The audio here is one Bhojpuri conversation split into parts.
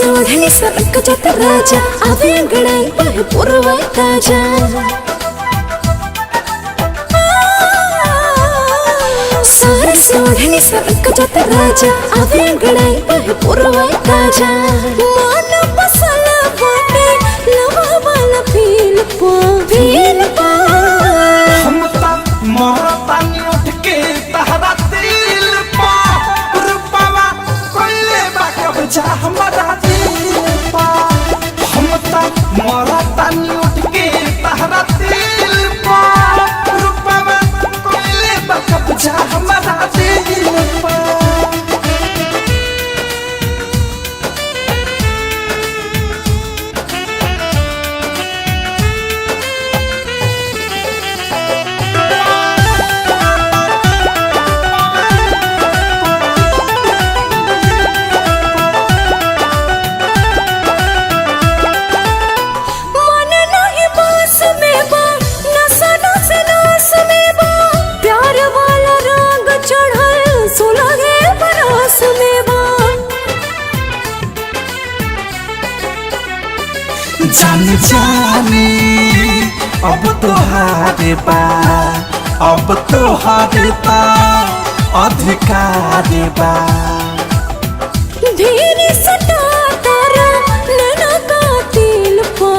सोढ़नी सरक जात राजा आवे अंगड़ाई बहे पुरवा ताजा सारे सोढ़नी सरक जात राजा आवे अंगड़ाई बहे पुरवा ताजा मन पसला बाटे लवा वाला फील पा हम ता मोहतानी उठ के तहरा दिल पा रुपावा कोइले बाकब जा हमारा दिल पा हम ता मोहतानी उठ के तहरा दिल पा रुपावा कोइले बाकब जा हमारा दिल पा जाने जाने अब तो हारे बा अब तो हारे बा अधिकार बा धीरे सटा तारा नैना कातिल पा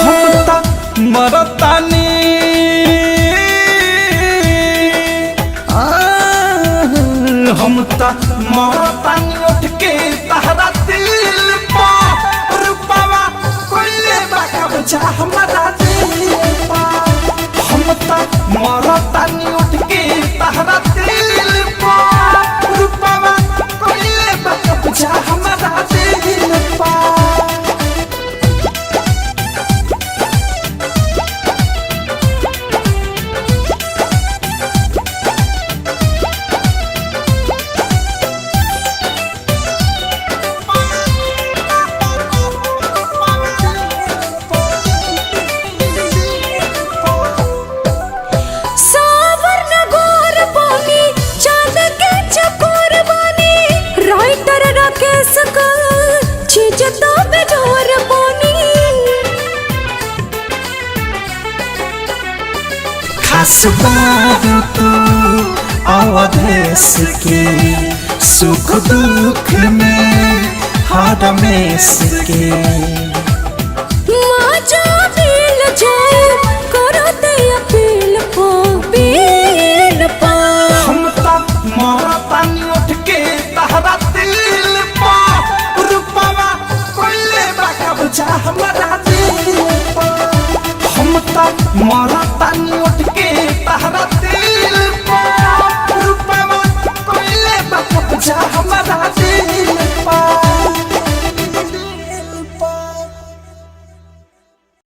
हम ता मरतानी हम ता मरतानी उठ के तहरा दिल पा रुपावा कोइले बाकब जा हमारा दिल पा हम ता मरतानी उठ के तहरा दिल पा रुपावा कोइले बाकब जा हमारा दिल पा खासबारू तू अवधेश के सुख दुख में हरमेश के माजा दिल जाए करो दे अपील पा हम ता मरतानी उठ के तहरा दिल पा रुपावा कोइले बाकब जा हमारा दिल पा हम ता मरतानी उठ के तहरा दिल पा रुपावा कोइले बाकब जा हमारा